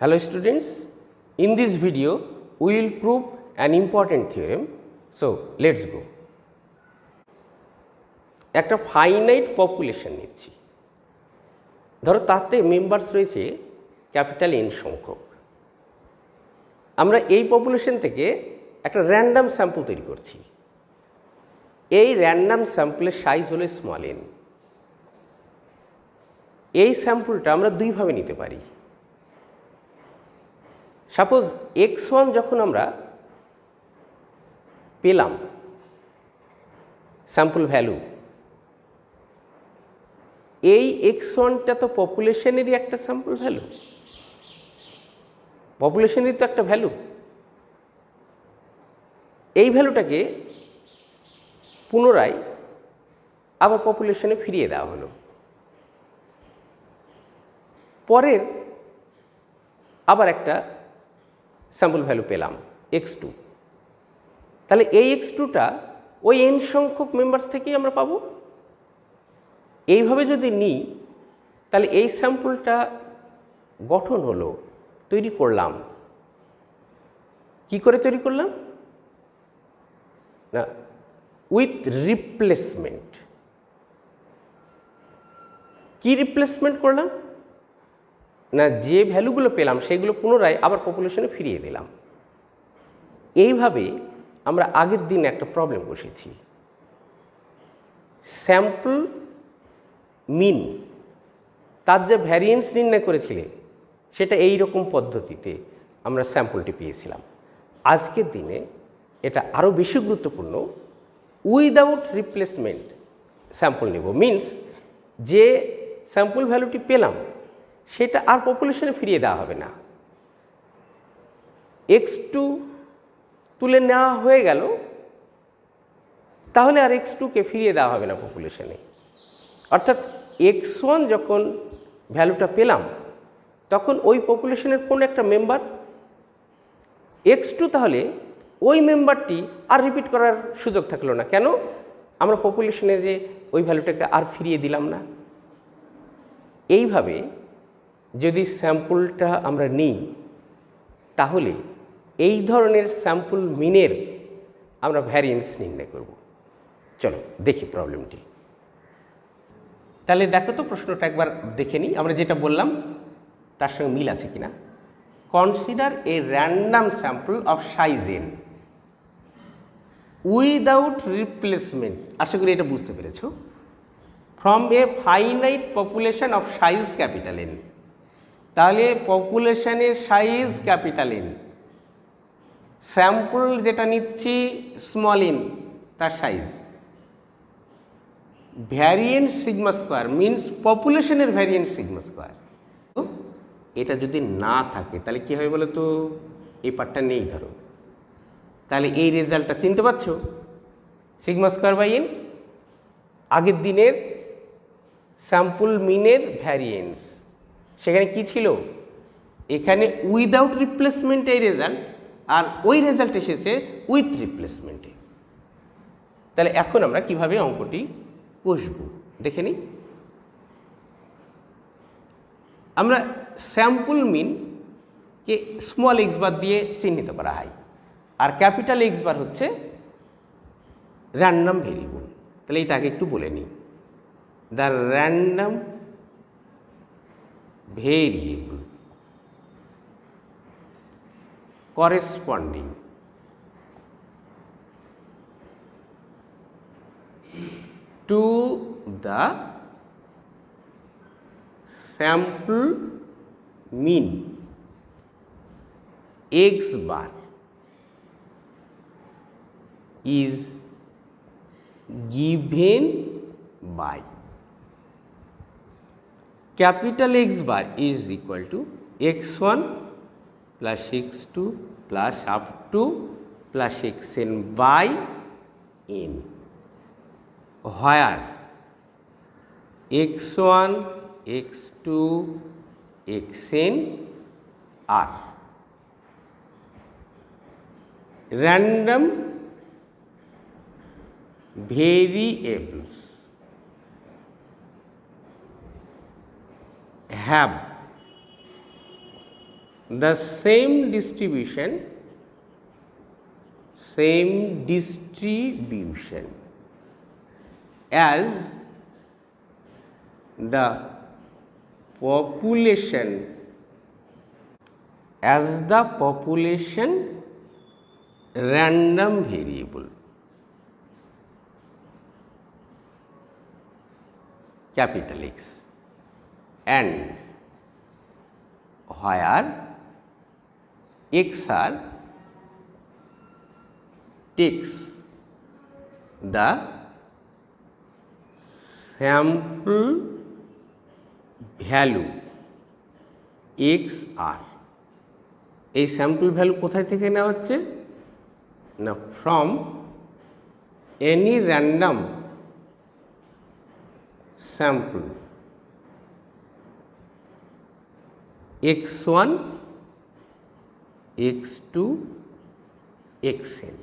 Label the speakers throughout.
Speaker 1: Hello students, in this video we will prove an important theorem. So let's go. একটা finite population নিচ্ছি, ধরো তাতে members রয়েছে capital N সংখ্যক। আমরা এই পপুলেশন থেকে একটা র্যান্ডাম স্যাম্পল তৈরি করছি। এই র্যান্ডাম স্যাম্পলের সাইজ হলো স্মল এন। এই স্যাম্পলটা আমরা দুইভাবে নিতে পারি। সাপোজ x1 যখন আমরা পেলাম স্যাম্পল ভ্যালু, এই x1টা তো পপুলেশনেরই একটা স্যাম্পল ভ্যালু, পপুলেশনেরই তো একটা ভ্যালু। এই ভ্যালুটাকে পুনরায় আবার পপুলেশনে ফিরিয়ে দেওয়া হলো। পরের আবার একটা স্যাম্পল ভ্যালু পেলাম x2, তাহলে এই x2টা ওই n সংখ্যক মেম্বার্স থেকেই আমরা পাবো। এইভাবে যদি নিই তাহলে এই স্যাম্পলটা গঠন হলো, তৈরি করলাম। কি করে তৈরি করলাম? না, উইথ রিপ্লেসমেন্ট। কি রিপ্লেসমেন্ট করলাম? না, যে ভ্যালুগুলো পেলাম সেগুলো পুনরায় আবার পপুলেশনে ফিরিয়ে দিলাম। এইভাবে আমরা আগের দিন একটা প্রবলেম বসেছি। স্যাম্পল মিন তার যে ভ্যারিয়েন্স নির্ণয় করেছিলে সেটা এই রকম পদ্ধতিতে আমরা স্যাম্পলটি পেয়েছিলাম। আজকের দিনে এটা আরও বেশি গুরুত্বপূর্ণ, উইদাউট রিপ্লেসমেন্ট স্যাম্পল নেব। মিনস যে স্যাম্পল ভ্যালুটি পেলাম সেটা আর পপুলেশনে ফিরিয়ে দেওয়া হবে না। x2 তুলে নেওয়া হয়ে গেল, তাহলে আর x2কে ফিরিয়ে দেওয়া হবে না পপুলেশনে। অর্থাৎ x1 যখন ভ্যালুটা পেলাম তখন ওই পপুলেশনের কোন একটা মেম্বার, x2 তাহলে ওই মেম্বারটি আর রিপিট করার সুযোগ থাকলো না। কেন? আমরা পপুলেশনে যে ওই ভ্যালুটাকে আর ফিরিয়ে দিলাম না। এইভাবে যদি স্যাম্পলটা আমরা নিই তাহলে এই ধরনের স্যাম্পল মিনের আমরা ভ্যারিয়েন্স নির্ণয় করব। চলো দেখি প্রবলেমটি। তাহলে দেখো তো প্রশ্নটা একবার দেখে নিই, আমরা যেটা বললাম তার সঙ্গে মিল আছে কিনা। Consider a random sample of size n without replacement. আশা করি এটা বুঝতে পেরেছো। From a finite population of size capital n. তাহলে পপুলেশনের সাইজ ক্যাপিটাল এন, স্যাম্পল যেটা নিচ্ছি স্মল এন তার size, variance sigma square means পপুলেশনের ভ্যারিয়েন্স সিগমা স্কোয়ার। এটা যদি না থাকে তাহলে কী হবে বলো তো? এই পার্টটা নেই ধরো, তাহলে এই রেজাল্টটা চিনতে পারছো? সিগমা স্কোয়ার বাই এন আগের দিনের স্যাম্পল মিনের ভ্যারিয়েন্স। সেখানে কি ছিল? এখানে উইদাউট রিপ্লেসমেন্ট এই রেজাল্ট, আর ওই রেজাল্ট এসেছে উইথ রিপ্লেসমেন্টে। তাহলে এখন আমরা কিভাবে অঙ্কটি কষব দেখে নিই। আমরা স্যাম্পল মিনকে স্মল এক্স বার দিয়ে চিহ্নিত করা হয়, আর ক্যাপিটাল এক্স বার হচ্ছে র্যান্ডাম ভেরিয়েবল। তাহলে এটা আগে একটু বলে নিই। The random variable corresponding to the sample mean x bar is given by capital X bar is equal to x1 plus x2 plus up to plus xn by n, where x1, x2, xn are random variables have the same distribution as the population random variable, capital X, and where X are takes the sample value XR। এই sample value কোথায় থেকে নেওয়া হচ্ছে না, from any random sample x1 x2 xn,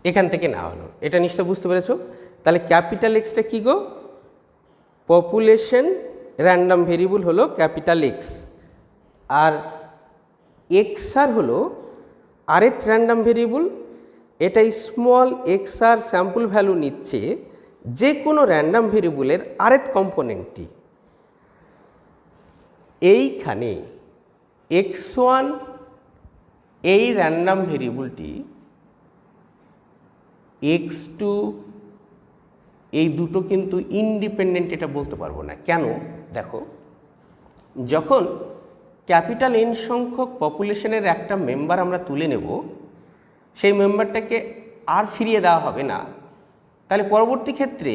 Speaker 1: এখান থেকে নেওয়া হলো। এটা নিশ্চয় বুঝতে পেরেছো। তাহলে ক্যাপিটাল এক্সটা কী গো, পপুলেশন র্যান্ডম ভেরিয়েবল হলো ক্যাপিটাল এক্স, আর এক্স আর হলো আরেথ র্যান্ডম ভেরিয়েবল। এটাই স্মল এক্স আর স্যাম্পল ভ্যালু নিচ্ছে যে কোনো র্যান্ডম ভেরিয়েবলের আরেথ কম্পোনেন্টটি। এইখানে x1 এই র্যান্ডম ভেরিয়েবলটি, x2 এই দুটো কিন্তু ইন্ডিপেন্ডেন্ট এটা বলতে পারবো না। কেন? দেখো, যখন ক্যাপিটাল এন সংখ্যক পপুলেশনের একটা মেম্বার আমরা তুলে নেব, সেই মেম্বারটাকে আর ফিরিয়ে দেওয়া হবে না। তাহলে পরবর্তী ক্ষেত্রে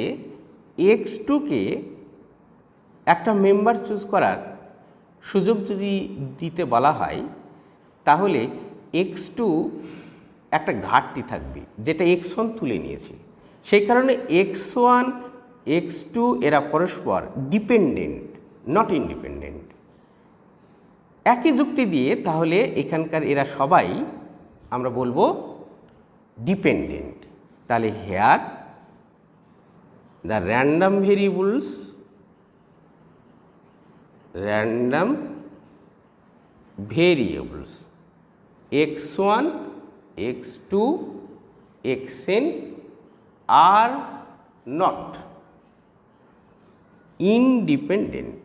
Speaker 1: x2কে একটা মেম্বার চুজ করার সুযোগ যদি দিতে বলা হয়, তাহলে x2 একটা ঘাটতি থাকবে যেটা x1 তুলে নিয়েছে। সেই কারণে x1 x2 এরা পরস্পর ডিপেন্ডেন্ট, নট ইন্ডিপেন্ডেন্ট। একই যুক্তি দিয়ে তাহলে এখানকার এরা সবাই আমরা বলবো ডিপেন্ডেন্ট। তাহলে here the random variables x1 x2 xn are not independent।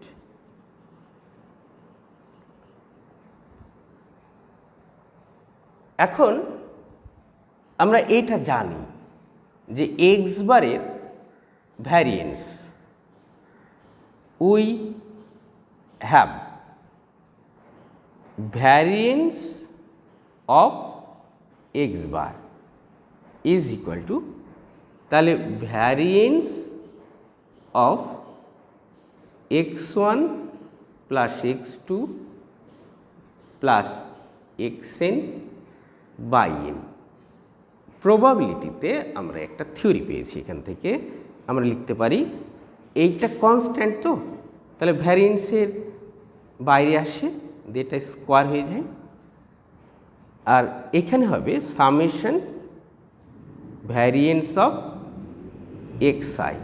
Speaker 1: এখন আমরা এটা জানি যে x বারের variance we have variance of x bar is equal to, তাহলে variance of x1 plus x2 plus xn by n। প্রবাবিলিটিতে আমরা একটা থিওরি পেয়েছি, এখান থেকে আমরা লিখতে পারি এইটা কনস্ট্যান্ট, তো তাহলে ভ্যারিয়েন্সের বাইরে আসে, এটা স্কোয়ার হয়ে যায়, আর এখানে হবে summation variance of xi,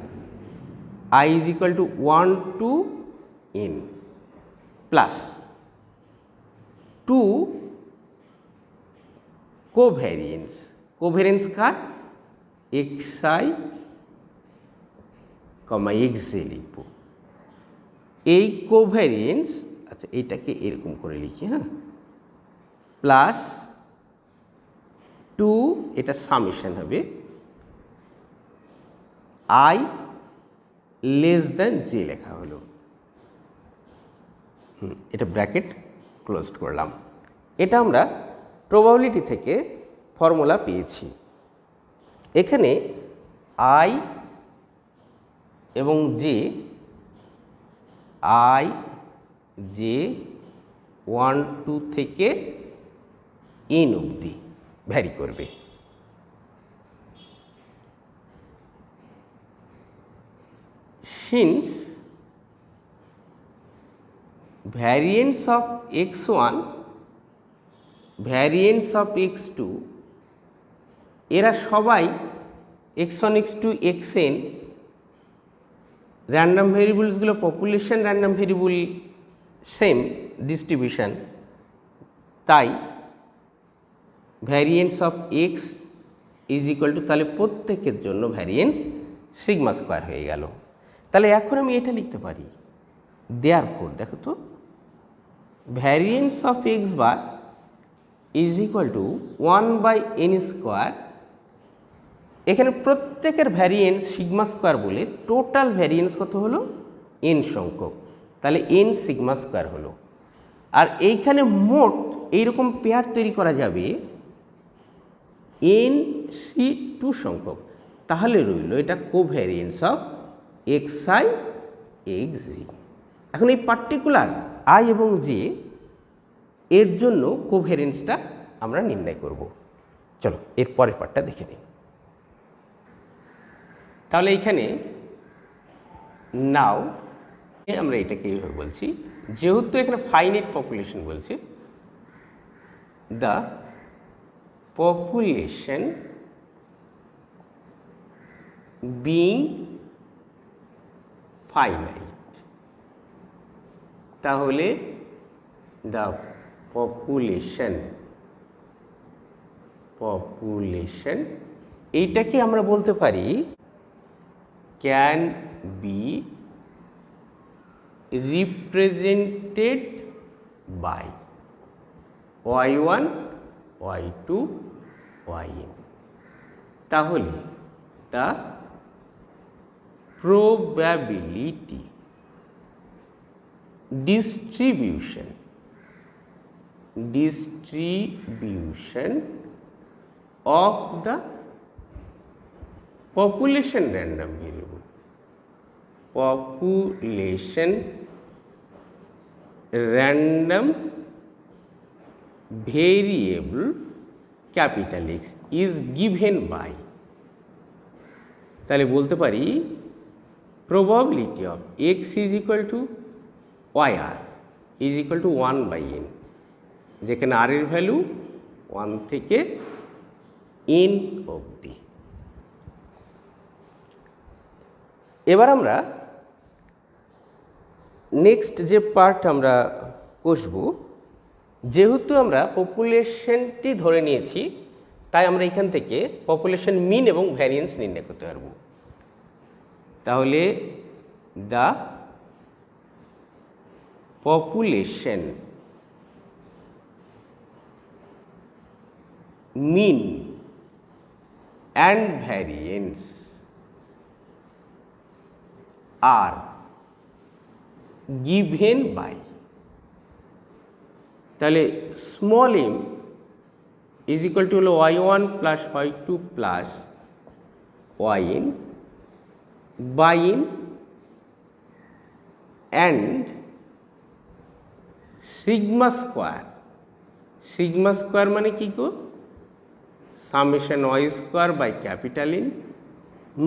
Speaker 1: i is equal to 1 to n plus 2 covariance. Covariance কার? xi, xj লিখব। এই কোভ্যারিয়েন্স, আচ্ছা এইটাকে এরকম করে লিখি, হ্যাঁ, প্লাস 2, এটা সামেশন হবে i লেস দ্যান জে লেখা হলো, এটা ব্র্যাকেট ক্লোজড করলাম। এটা আমরা প্রবাবিলিটি থেকে ফর্মুলা পেয়েছি। এখানে i এবং জে, i জে 1 2 থেকে n অবধি ভ্যারি করবে। Since variance of x1 variance of x2 এরা সবাই x1 x2 xn র্যান্ডম ভেরিয়েবলসগুলো population random variable same distribution, তাই variance of x is equal to, তাহলে প্রত্যেকের জন্য ভ্যারিয়েন্স সিগমা স্কোয়ার হয়ে গেল। তাহলে এখন আমি এটা লিখতে পারি, দেয়ারফর দেখো তো, variance of x bar is equal to 1/n square. এখানে প্রত্যেকের ভ্যারিয়েন্স সিগমা স্কোয়ার বলে টোটাল ভ্যারিয়েন্স কত হলো, n সংখ্যক, তাহলে n সিগমা স্কোয়ার হলো। আর এইখানে মোট এইরকম পেয়ার তৈরি করা যাবে nc2 সংখ্যক, তাহলে রইল এটা কোভ্যারিয়েন্স অফ xi xj। এখন এই পার্টিকুলার i এবং j এর জন্য কোভ্যারিয়েন্সটা আমরা নির্ণয় করব। চলো এর পরের পার্টটা দেখে নিই। তাহলে এইখানে নাও আমরা এটাকে এইভাবে বলছি, যেহেতু এখানে ফাইনাইট পপুলেশন বলছে, দ্য পপুলেশন বিং ফাইনাইট, তাহলে দ্য পপুলেশন এইটাকে আমরা বলতে পারি can be represented by y1 y2 yn, তাহলে the probability distribution of the population random variable, population random variable capital X is given by, তাহলে বলতে পারি probability of x is equal to yr is equal to 1/n, যেখানে r এর value 1 থেকে n অবধি। এবার আমরা নেক্সট যে পার্ট আমরা কষব, যেহেতু আমরা পপুলেশনটি ধরে নিয়েছি তাই আমরা এখান থেকে পপুলেশন মিন এবং ভ্যারিয়েন্স নির্ণয় করতে পারব। তাহলে the population mean and variance আর given by, তাহলে small m is equal to হলো y1 plus y2 plus yn by n and sigma square মানে কি গো, summation y square by capital N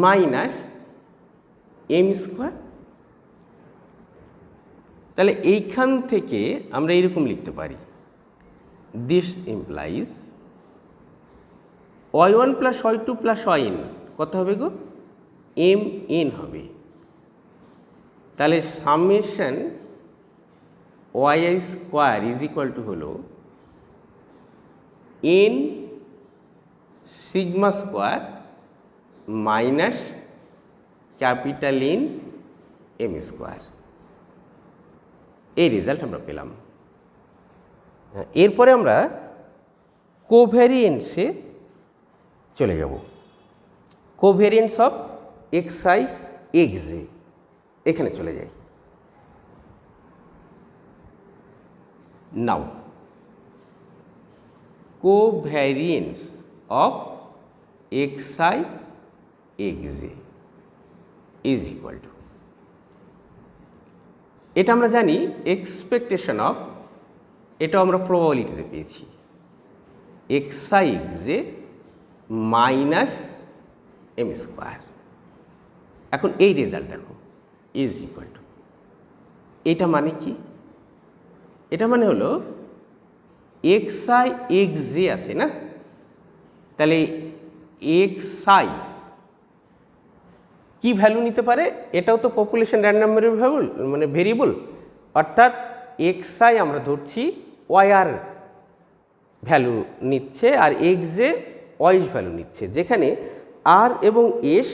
Speaker 1: minus m square. তাহলে এইখান থেকে আমরা এইরকম লিখতে পারি, this implies y1 plus y2 plus yn কত হবে গো, mn হবে। তাহলে summation yi square is equal to হলো n sigma square minus capital N m square. এই রেজাল্ট আমরা পেলাম। এরপরে আমরা কোভ্যারিয়েন্সে চলে যাব। কোভ্যারিয়েন্স অফ xi xj, এখানে চলে যাই। Now covariance of xi xj is equal to, এটা আমরা জানি এক্সপেকটেশন অফ, এটাও আমরা প্রবাবিলিটিতে পেয়েছি, xi xj minus m square. এখন এই রেজাল্ট দেখো, ইজ ইকুয়াল টু, এটা মানে কি, এটা মানে হলো xi xj আছে না, তাহলে xi কি ভ্যালু নিতে পারে, এটাও তো পপুলেশন র্যান্ডম ভ্যারিয়েবল মানে ভেরিয়েবল, অর্থাৎ xi আমরা ধরছি yr ভ্যালু নিচ্ছে আর এক্স জে ওয়াইজ ভ্যালু নিচ্ছে, যেখানে আর এবং এস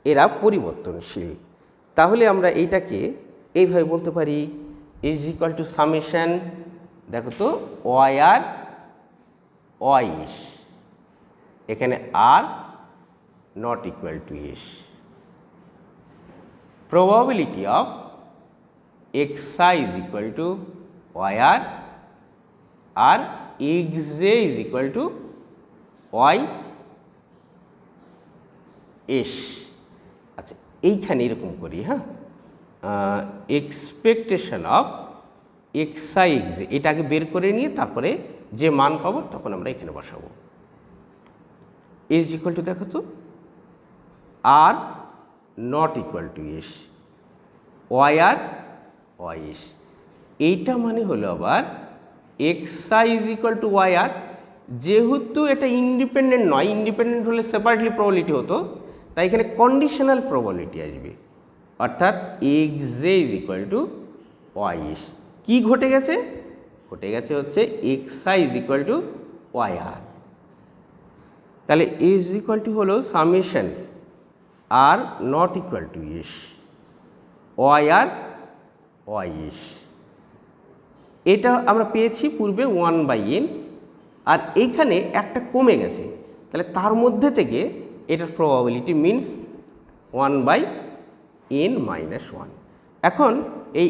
Speaker 1: এরা পরিবর্তনশীল। তাহলে আমরা এইটাকে এইভাবে বলতে পারি ইজ ইকুয়াল টু সামেশন, দেখো তো ওয়াই আর ওয়াই এস, এখানে r not equal to s, probability of xi is equal to yr আর xj is equal to y s। আচ্ছা, এইখানে এরকম করি, হ্যাঁ, এক্সপেকটেশন অফ xi xj এটাকে বের করে নিয়ে তারপরে যে মান পাবো তখন আমরা এখানে বসাবো। is equal to দেখো তো r not equal to s, y r y s, এইটা মানে হলো আবার xi is equal to y r. যেহেতু এটা ইন্ডিপেন্ডেন্ট নয়, ইন্ডিপেন্ডেন্ট হলে সেপারেটলি প্রবাবিলিটি হতো, তাই এখানে কন্ডিশনাল প্রবাবিলিটি আসবে, অর্থাৎ xj is equal to y s. কী ঘটে গেছে? ঘটে গেছে হচ্ছে xi is equal to y r. তাহলে ইজ ইকুয়াল টু হলো summation r not equal to s, y r y s. এটা আমরা পেয়েছি পূর্বে 1/n, আর এইখানে একটা কমে গেছে, তাহলে তার মধ্যে থেকে এটার প্রবাবিলিটি মিনস 1/n-1। এখন এই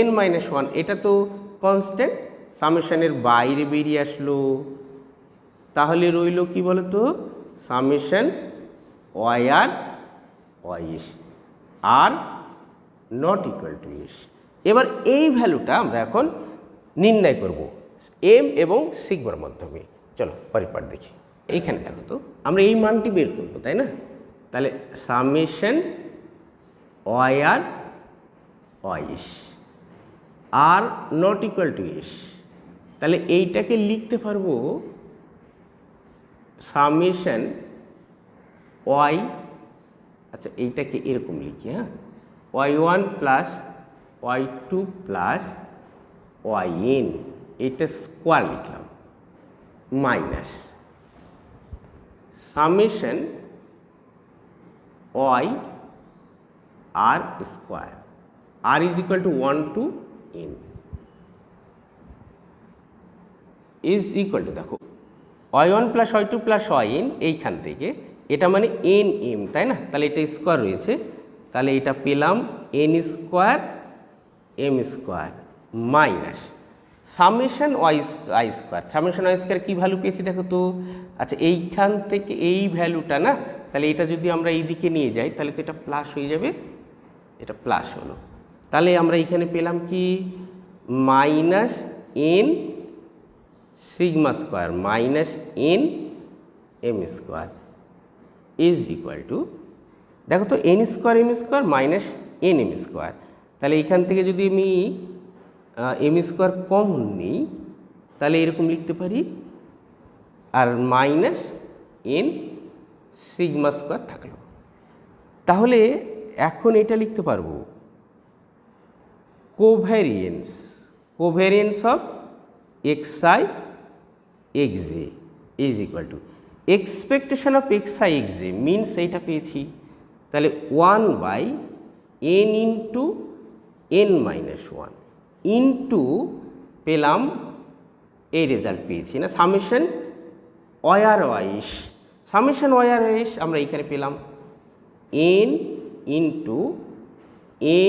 Speaker 1: n-1 এটা তো কনস্ট্যান্ট, সামেশনের বাইরে বেরিয়ে আসলো, তাহলে রইল কি বলতো summation y r y s r not equal to s. এবার এই ভ্যালুটা আমরা এখন নির্ণয় করব এম এবং সিগমার মাধ্যমে। চলো পরের পার্ট দেখি। এইখানে দেখো তো আমরা এই মানটি বের করবো, তাই না? তাহলে summation y r y s r not equal to s, তাহলে এইটাকে লিখতে পারবো সামেশন ওয়াই, আচ্ছা এইটাকে এরকম লিখি, হ্যাঁ, y1 plus y2 plus yn, এটা স্কোয়ার লিখলাম, minus summation y r square, r is equal to 1 to n is equal to, দেখো y1 plus y2 plus yn, এইখান থেকে এটা মানে এন এম, তাই না? তাহলে এটা স্কোয়ার রয়েছে, তাহলে এটা পেলাম n square m square minus summation y square. Summation y square কী ভ্যালু পেয়েছি দেখো তো, আচ্ছা এইখান থেকে এই ভ্যালুটা না, তাহলে এটা যদি আমরা এই দিকে নিয়ে যাই তাহলে তো এটা প্লাস হয়ে যাবে, এটা প্লাস হলো, তাহলে আমরা এইখানে পেলাম কি minus n sigma square minus n m square is equal to, দেখো তো n square m square minus n m square, তাহলে এইখান থেকে যদি আমি এম স্কোয়ার কমন নিই তাহলে এরকম লিখতে পারি, আর মাইনাস এন সিগমা স্কোয়ার থাকলো। তাহলে এখন এটা লিখতে পারবো covariance of xi xj is equal to expectation of xi xj means এইটা পেয়েছি, তাহলে 1/n ইন্টু n-1 ইন্টু পেলাম এই রেজাল্ট পেয়েছি না, summation y r y s. Summation y r y s আমরা এইখানে পেলাম n into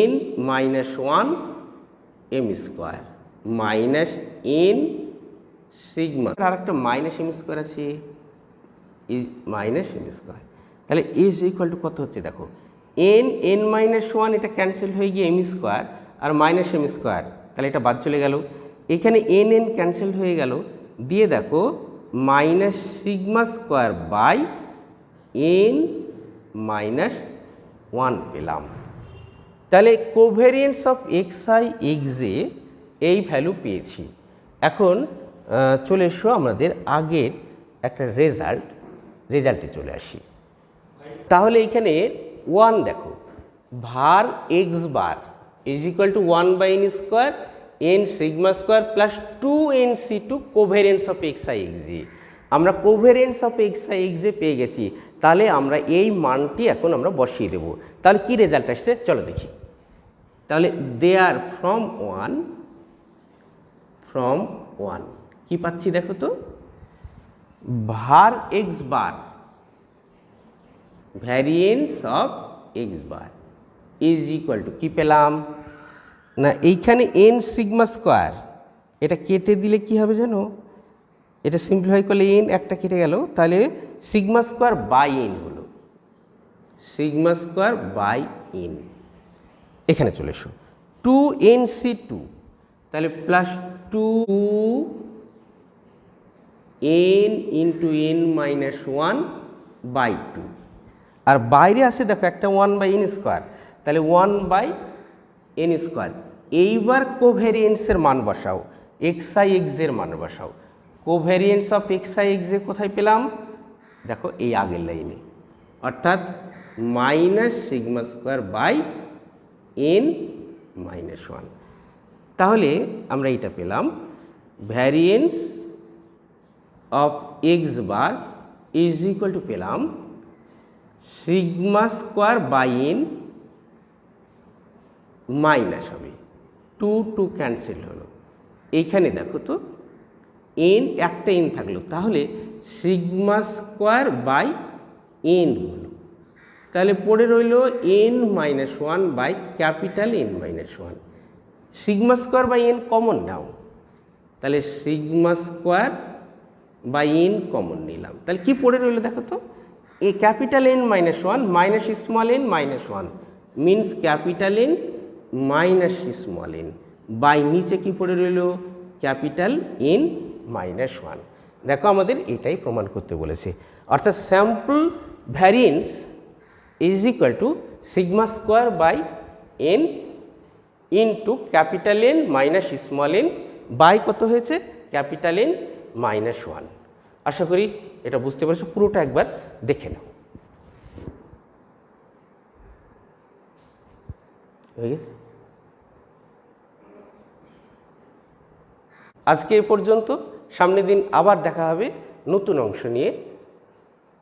Speaker 1: n-1 m square minus n sigma, আর একটা মাইনাস এম স্কোয়ার আছে মাইনাস এম স্কোয়ার, তাহলে ইজ ইকুয়াল টু কত হচ্ছে দেখো n-1 এটা ক্যান্সেল হয়ে গিয়ে এম স্কোয়ার আর মাইনাস এম স্কোয়ার, তাহলে এটা বাদ চলে গেল, এখানে n ক্যান্সেল হয়ে গেল, দিয়ে দেখো minus sigma square by n-1 পেলাম। তাহলে কোভ্যারিয়েন্স অফ xi xj এই ভ্যালু পেয়েছি। এখন চলে এসো আমাদের আগের একটা রেজাল্টে চলে আসি। তাহলে এইখানে 1 দেখো var x bar is equal to 1/n square n sigma square plus 2nc2 covariance of x i x j. আমরা covariance of x i x j পেয়ে গেছি, তাহলে আমরা এই মানটি এখন আমরা বসিয়ে দেব। তাহলে কি রেজাল্ট আসছে চলো দেখি। তাহলে দেয়ার ফ্রম ওয়ান কি পাচ্ছি দেখো তো, var x bar variance of x bar is equal two কি পেলাম না, এইখানে এন সিগমা স্কোয়ার এটা কেটে দিলে কি হবে জানো, এটা সিম্পলিফাই করলে এন একটা কেটে গেল, তাহলে সিগমা স্কোয়ার বাই এন হলো, সিগমা স্কোয়ার বাই এন। এখানে চলে এসো 2nc2 তাহলে plus 2n into n minus 1/2, আর বাইরে আছে দেখো একটা 1/n স্কোয়ার, তাহলে 1/n স্কোয়ার। এইবার কোভেরিয়েন্সের মান বসাও, এক্স আই এক্স এর মান বসাও। Covariance of x i x এ কোথায় পেলাম দেখো এই আগের লাইনে, অর্থাৎ minus sigma square by n minus 1। তাহলে আমরা এটা পেলাম variance of x bar is equal to পেলাম sigma square by n minus হবে 2 ক্যান্সেল হলো। এইখানে দেখো তো এন একটা এন থাকলো, তাহলে সিগমা স্কোয়ার বাই এন হলো, তাহলে পড়ে রইল n minus 1 by capital n minus 1। Sigma square by n common now, তাহলে sigma square by n common নিলাম, তাহলে কি পড়ে রইল দেখো তো, এ capital n minus 1 minus small n minus 1 means capital n minus small n by নিচে কি পড়ে রইল ক্যাপিটাল এন মাইনাস 1। দেখো আমাদের এটাই প্রমাণ করতে বলেছে, অর্থাৎ sample variance is equal to sigma square by n into capital n minus small n by কত হয়েছে ক্যাপিটাল এন মাইনাস 1। আশা করি এটা বুঝতে পারছো, পুরোটা একবার দেখে নাও। হয়ে গেছে, আজকে এ পর্যন্ত। সামনের দিন আবার দেখা হবে নতুন অংশ নিয়ে।